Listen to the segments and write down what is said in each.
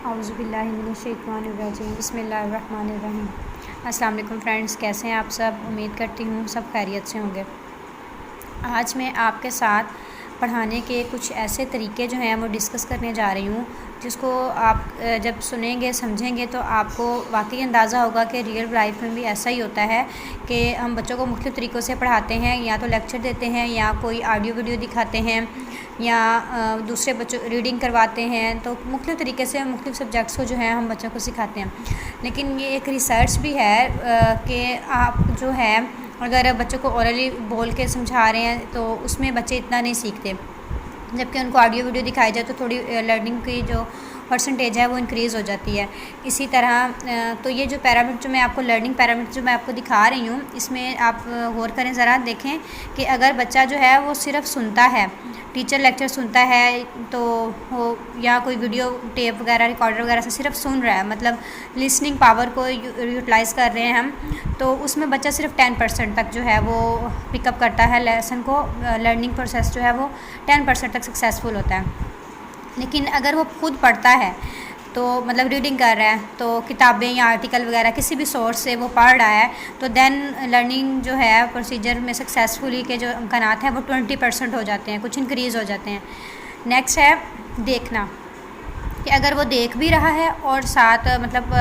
औज़ुबिल्लाहिमिनश्शैतानिर्रजीम बिस्मिल्लाहिर्रहमानिर्रहीम। अस्सलाम वालेकुम फ्रेंड्स, कैसे हैं आप सब। उम्मीद करती हूँ सब खैरियत से होंगे। आज मैं आपके साथ पढ़ाने के कुछ ऐसे तरीके जो हैं वो डिस्कस करने जा रही हूँ, जिसको आप जब सुनेंगे समझेंगे तो आपको वाकई अंदाज़ा होगा कि रियल लाइफ में भी ऐसा ही होता है कि हम बच्चों को मुख्तलिफ़ तरीक़ों से पढ़ाते हैं, या तो लेक्चर देते हैं या कोई ऑडियो वीडियो दिखाते हैं या दूसरे बच्चों रीडिंग करवाते हैं। तो मुख्तलिफ़ तरीके से मुख्तलिफ़ सब्जेक्ट्स को जो है हम बच्चों को सिखाते हैं। लेकिन ये एक रिसर्च भी है कि आप जो है अगर बच्चों को ओरली बोल के समझा रहे हैं तो उसमें बच्चे इतना नहीं सीखते, जबकि उनको ऑडियो वीडियो दिखाई जाए तो थोड़ी लर्निंग की जो परसेंटेज है वो इंक्रीज़ हो जाती है। इसी तरह तो ये जो पैरामीटर जो मैं आपको लर्निंग पैरामीटर जो मैं आपको दिखा रही हूँ, इसमें आप गौर करें ज़रा, देखें कि अगर बच्चा जो है वो सिर्फ सुनता है, टीचर लेक्चर सुनता है तो वो या कोई वीडियो टेप वगैरह रिकॉर्डर वगैरह से सिर्फ सुन रहा है, मतलब लिसनिंग पावर को यूटिलाइज़ कर रहे हैं हम, तो उसमें बच्चा सिर्फ 10% तक जो है वो पिकअप करता है लेसन को। लर्निंग प्रोसेस जो है वो 10% तक सक्सेसफुल होता है। लेकिन अगर वो खुद पढ़ता है तो मतलब रीडिंग कर रहा है, तो किताबें या आर्टिकल वगैरह किसी भी सोर्स से वो पढ़ रहा है, तो देन लर्निंग जो है प्रोसीजर में सक्सेसफुली के जो इम्कानात हैं वो 20% हो जाते हैं, कुछ इंक्रीज़ हो जाते हैं। नेक्स्ट है देखना, कि अगर वो देख भी रहा है और साथ मतलब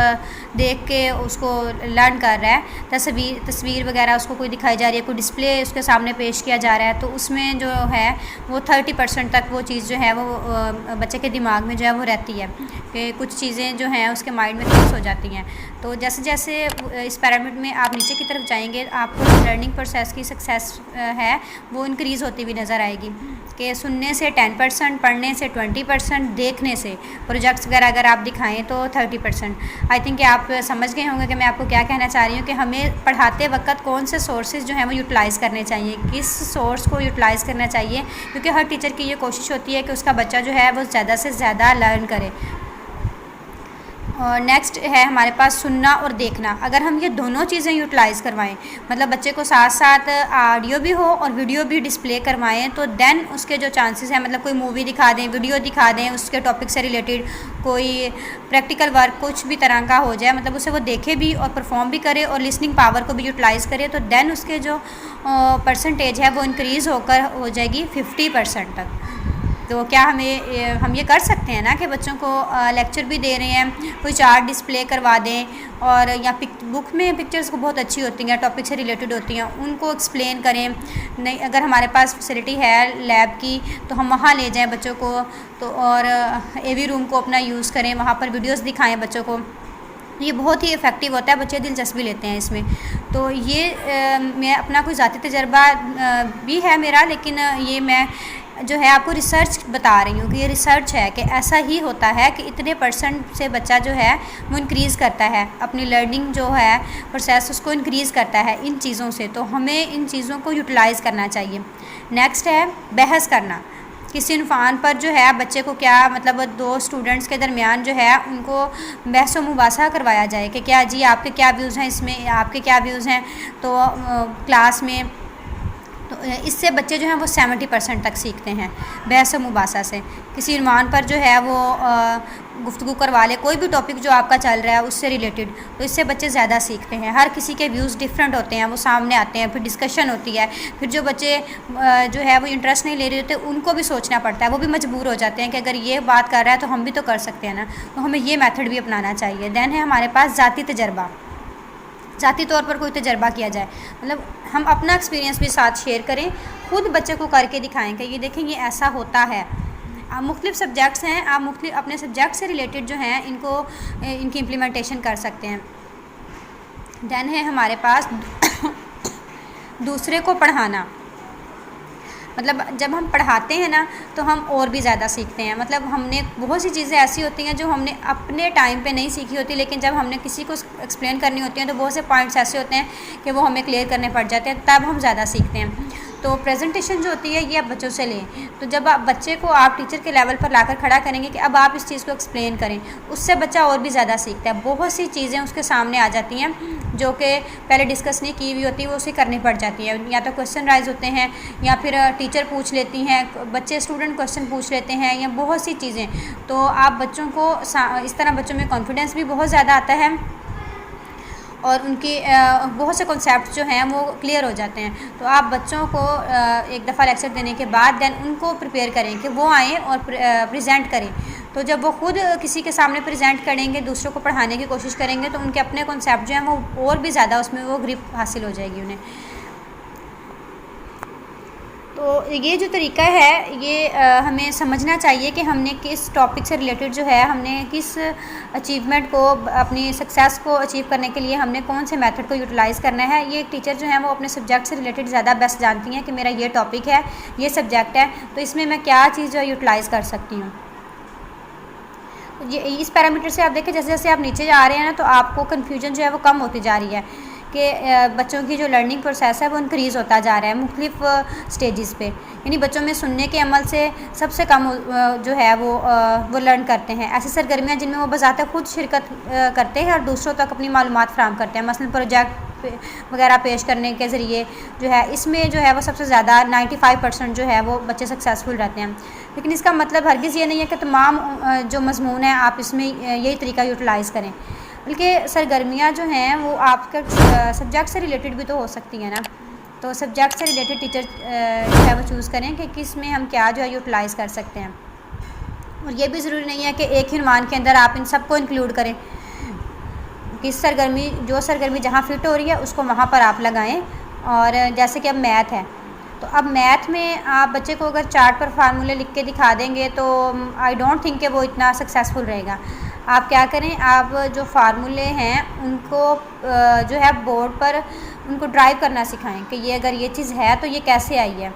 देख के उसको लर्न कर रहा है, तस्वीर वगैरह उसको कोई दिखाई जा रही है, कोई डिस्प्ले उसके सामने पेश किया जा रहा है, तो उसमें जो है वो 30% तक वो चीज़ जो है वो बच्चे के दिमाग में जो है वो रहती है, कि कुछ चीज़ें जो हैं उसके माइंड में फिक्स हो जाती हैं। तो जैसे जैसे इस पैरामीटर में आप नीचे की तरफ जाएंगे, आपको लर्निंग प्रोसेस की सक्सेस है वो इंक्रीज़ होती हुई नज़र आएगी, कि सुनने से 10%, पढ़ने से 20%, देखने से प्रोजेक्ट्स वगैरह अगर आप दिखाएं तो 30%। आई थिंक कि आप समझ गए होंगे कि मैं आपको क्या कहना चाह रही हूँ, कि हमें पढ़ाते वक्त कौन से सोर्सेज जो हैं वो यूटिलाइज़ करने चाहिए, किस सोर्स को यूटिलाइज़ करना चाहिए, क्योंकि हर टीचर की ये कोशिश होती है कि उसका बच्चा जो है वो ज़्यादा से ज़्यादा लर्न करे। और नेक्स्ट है हमारे पास सुनना और देखना। अगर हम ये दोनों चीज़ें यूटिलाइज़ करवाएं, मतलब बच्चे को साथ साथ ऑडियो भी हो और वीडियो भी डिस्प्ले करवाएं, तो देन उसके जो चांसेस हैं, मतलब कोई मूवी दिखा दें, वीडियो दिखा दें, उसके टॉपिक से रिलेटेड कोई प्रैक्टिकल वर्क कुछ भी तरह का हो जाए, मतलब उसे वो देखे भी और परफॉर्म भी करे और लिसनिंग पावर को भी यूटिलाइज़ करे, तो देन उसके जो परसेंटेज है वो इंक्रीज़ होकर हो जाएगी 50% तक। तो क्या हम ये कर सकते हैं ना कि बच्चों को लेक्चर भी दे रहे हैं, कोई चार्ट डिस्प्ले करवा दें, और या बुक में पिक्चर्स को बहुत अच्छी होती हैं, टॉपिक से रिलेटेड होती हैं, उनको एक्सप्लेन करें। नहीं, अगर हमारे पास फैसिलिटी है लैब की तो हम वहाँ ले जाएं बच्चों को, तो और एवी रूम को अपना यूज़ करें, वहाँ पर वीडियोस दिखाएं बच्चों को। ये बहुत ही इफ़ेक्टिव होता है, बच्चे दिलचस्पी लेते हैं इसमें। तो ये मैं अपना कोई ज़ाती तजर्बा भी है मेरा, लेकिन ये मैं जो है आपको रिसर्च बता रही हूँ कि ये रिसर्च है कि ऐसा ही होता है कि इतने % से बच्चा जो है वो इंक्रीज़ करता है अपनी लर्निंग जो है प्रोसेस, उसको इंक्रीज़ करता है इन चीज़ों से। तो हमें इन चीज़ों को यूटिलाइज़ करना चाहिए। नेक्स्ट है बहस करना। किसी इन्फान पर जो है बच्चे को क्या मतलब दो स्टूडेंट्स के दरमियान जो है उनको बहस व मुबासा करवाया जाए कि क्या जी आपके क्या व्यूज़ हैं इसमें, आपके क्या व्यूज़ हैं, तो क्लास में। तो इससे बच्चे जो हैं वो 70% तक सीखते हैं बहस व मुबासा से। किसी इन्वान पर जो है वो गुफ्तगू करवा ले, कोई भी टॉपिक जो आपका चल रहा है उससे रिलेटेड, तो इससे बच्चे ज़्यादा सीखते हैं। हर किसी के व्यूज़ डिफरेंट होते हैं, वो सामने आते हैं, फिर डिस्कशन होती है, फिर जो बच्चे जो है वो इंटरेस्ट नहीं ले रहे होते उनको भी सोचना पड़ता है, वो भी मजबूर हो जाते हैं कि अगर ये बात कर रहा है तो हम भी तो कर सकते हैं ना, तो हमें ये मेथड भी अपनाना चाहिए। दैन है हमारे पास ज़ाती तजर्बा, ज़ाती तौर पर कोई तजर्बा किया जाए, मतलब हम अपना एक्सपीरियंस भी साथ शेयर करें, ख़ुद बच्चे को करके दिखाएं कि ये देखें ये ऐसा होता है। मुख्तलिफ़ सब्जेक्ट्स हैं, आप मुख्तलिफ़ अपने सब्जेक्ट से रिलेटेड जो हैं इनकी इम्प्लीमेंटेशन कर सकते हैं। दैन है हमारे पास दूसरे को पढ़ाना, मतलब जब हम पढ़ाते हैं ना तो हम और भी ज़्यादा सीखते हैं। मतलब हमने बहुत सी चीज़ें ऐसी होती हैं जो हमने अपने टाइम पे नहीं सीखी होती, लेकिन जब हमने किसी को एक्सप्लेन करनी होती हैं तो बहुत से पॉइंट्स ऐसे होते हैं कि वो हमें क्लियर करने पड़ जाते हैं, तब हम ज़्यादा सीखते हैं। तो प्रेजेंटेशन जो होती है ये आप बच्चों से लें। तो जब आप बच्चे को आप टीचर के लेवल पर लाकर खड़ा करेंगे कि अब आप इस चीज़ को एक्सप्लेन करें, उससे बच्चा और भी ज़्यादा सीखता है। बहुत सी चीज़ें उसके सामने आ जाती हैं जो कि पहले डिस्कस नहीं की हुई होती, वो उसे करनी पड़ जाती है। या तो क्वेश्चन राइज होते हैं, या फिर टीचर पूछ लेती हैं, बच्चे स्टूडेंट क्वेश्चन पूछ लेते हैं, या बहुत सी चीज़ें। तो आप बच्चों को इस तरह बच्चों में कॉन्फिडेंस भी बहुत ज़्यादा आता है और उनकी बहुत से कॉन्सेप्ट जो हैं वो क्लियर हो जाते हैं। तो आप बच्चों को एक दफ़ा लेक्चर देने के बाद देन उनको प्रिपेयर करें कि वो आएँ और प्रेजेंट करें। तो जब वो खुद किसी के सामने प्रेजेंट करेंगे, दूसरों को पढ़ाने की कोशिश करेंगे, तो उनके अपने कॉन्सेप्ट जो हैं वो और भी ज़्यादा उसमें वो ग्रिप हासिल हो जाएगी उन्हें। तो ये जो तरीका है ये हमें समझना चाहिए कि हमने किस टॉपिक से रिलेटेड जो है, हमने किस अचीवमेंट को, अपनी सक्सेस को अचीव करने के लिए हमने कौन से मेथड को यूटिलाइज़ करना है। ये टीचर जो है वो अपने सब्जेक्ट से रिलेटेड ज़्यादा बेस्ट जानती हैं कि मेरा ये टॉपिक है, ये सब्जेक्ट है, तो इसमें मैं क्या चीज़ जो यूटिलाइज़ कर सकती हूँ। ये इस पैरामीटर से आप देखें, जैसे जैसे आप नीचे जा रहे हैं ना, तो आपको कन्फ्यूजन जो है वो कम होती जा रही है कि बच्चों की जो लर्निंग प्रोसेस है वो इंक्रीज़ होता जा रहा है मुख्तलिफ स्टेजेस पे। यानी बच्चों में सुनने के अमल से सबसे कम जो है वो लर्न करते हैं। ऐसी सरगर्मियाँ जिनमें वो बज़ाते खुद शिरकत करते हैं और दूसरों तक अपनी मालूमात फ़राहम करते हैं, मसलन प्रोजेक्ट वगैरह पेश करने के ज़रिए जो है, इसमें जो है वो सबसे ज़्यादा 95% जो है वो बच्चे सक्सेसफुल रहते हैं। लेकिन इसका मतलब हरगिज़ ये नहीं है कि तमाम जो मज़मून है आप इसमें यही तरीका यूटिलाइज़ करें, बल्कि सरगर्मियाँ जो हैं वो आपके सब्जेक्ट से रिलेटेड भी तो हो सकती हैं ना। तो सब्जेक्ट से रिलेटेड टीचर जो है वो चूज़ करें कि किस में हम क्या जो है यूटिलाइज़ कर सकते हैं। और ये भी ज़रूरी नहीं है कि एक ही उन्वान के अंदर आप इन सबको इंक्लूड करें। किस जो सरगर्मी जहाँ फिट हो रही है उसको वहाँ पर आप लगाएं। और जैसे कि अब मैथ है, तो अब मैथ में आप बच्चे को अगर चार्ट पर फार्मूले लिख के दिखा देंगे तो आई डोंट थिंक कि वो इतना सक्सेसफुल रहेगा। आप क्या करें, आप जो फार्मूले हैं उनको जो है बोर्ड पर उनको ड्राइव करना सिखाएं कि ये अगर ये चीज़ है तो ये कैसे आई है,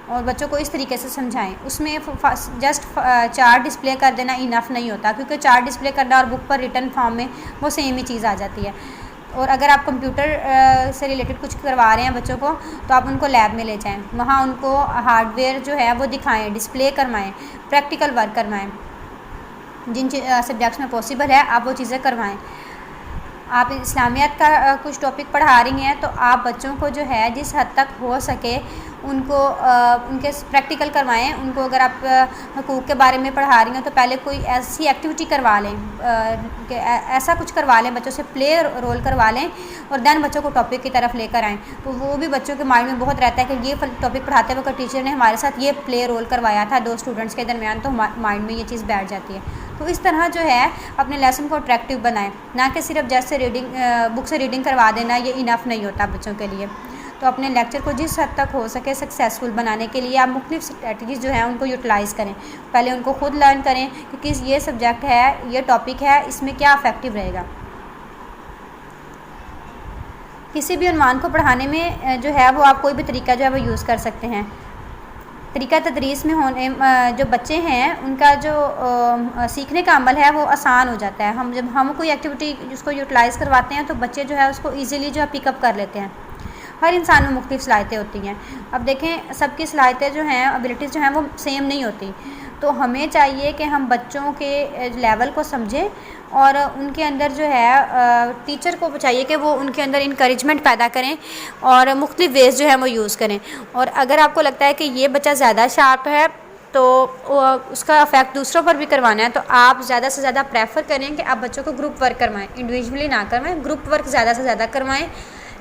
और बच्चों को इस तरीके से समझाएं। उसमें जस्ट चार्ट डिस्प्ले कर देना इनफ नहीं होता, क्योंकि चार्ट डिस्प्ले करना और बुक पर रिटन फॉर्म में वो सेम ही चीज़ आ जाती है। और अगर आप कंप्यूटर से रिलेटेड कुछ करवा रहे हैं बच्चों को, तो आप उनको लैब में ले जाएं, वहाँ उनको हार्डवेयर जो है वो दिखाएं, डिस्प्ले करवाएं, प्रैक्टिकल वर्क करवाएं। जिन सब्जेक्ट्स में पॉसिबल है आप वो चीज़ें करवाएं। आप इस्लामियत का कुछ टॉपिक पढ़ा रही हैं, तो आप बच्चों को जो है जिस हद तक हो सके उनको उनके प्रैक्टिकल करवाएं। उनको अगर आप हुकूक के बारे में पढ़ा रही हैं तो पहले कोई ऐसी एक्टिविटी करवा लें, ऐसा कुछ करवा लें, बच्चों से प्ले रोल करवा लें, और दैन बच्चों को टॉपिक की तरफ लेकर आएँ। तो वो भी बच्चों के माइंड में बहुत रहता है कि ये टॉपिक पढ़ाते वक्त टीचर ने हमारे साथ ये प्ले रोल करवाया था 2 स्टूडेंट्स के दरमियान, तो माइंड में ये चीज़ बैठ जाती है। तो इस तरह जो है अपने लेसन को अट्रैक्टिव बनाएं, ना कि सिर्फ जैसे बुक से रीडिंग करवा देना ये इनफ नहीं होता बच्चों के लिए। तो अपने लेक्चर को जिस हद तक हो सके सक्सेसफुल बनाने के लिए आप मुख्तलिफ स्ट्रेटजीज़ जो हैं उनको यूटिलाइज़ करें। पहले उनको खुद लर्न करें कि ये सब्जेक्ट है, ये टॉपिक है, इसमें क्या इफ़ेक्टिव रहेगा। किसी भी उन्वान को पढ़ाने में जो है वो आप कोई भी तरीका जो है वो यूज़ कर सकते हैं। तरीका तदरीस में होने जो बच्चे हैं उनका जो सीखने का अमल है वो आसान हो जाता है। जब हम कोई एक्टिविटी जिसको यूटिलाइज़ करवाते हैं तो बच्चे जो है उसको ईज़िली जो है पिकअप कर लेते हैं। हर इंसान में मुख्तलिफ सलाहियतें होती हैं। अब देखें, सबकी सलाहियतें जो हैं, एबिलिटीज़ जो हैं वो सेम नहीं होती। तो हमें चाहिए कि हम बच्चों के लेवल को समझें और उनके अंदर जो है टीचर को चाहिए कि वो उनके अंदर इनकरेजमेंट पैदा करें और मुख्तलिफ वेज़ जो है वो यूज़ करें। और अगर आपको लगता है कि ये बच्चा ज़्यादा शार्प है तो उसका इफ़ेक्ट दूसरों पर भी करवाना है, तो आप ज़्यादा से ज़्यादा प्रेफर करें कि आप बच्चों को ग्रुप वर्क करवाएं, इंडिविजुअली ना करवाएं, ग्रुप वर्क ज़्यादा से ज़्यादा करवाएं।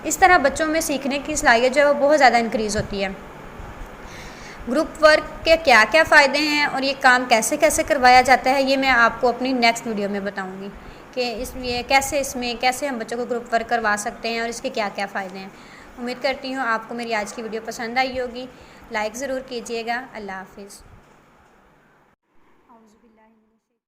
इस तरह बच्चों में सीखने की सलाहियत जो है वो बहुत ज़्यादा इंक्रीज़ होती है। ग्रुप वर्क के क्या क्या फ़ायदे हैं और ये काम कैसे कैसे करवाया जाता है, ये मैं आपको अपनी नेक्स्ट वीडियो में बताऊंगी कि इसमें कैसे हम बच्चों को ग्रुप वर्क करवा सकते हैं और इसके क्या क्या फ़ायदे हैं। उम्मीद करती हूँ आपको मेरी आज की वीडियो पसंद आई होगी। लाइक ज़रूर कीजिएगा। अल्लाह हाफिज़।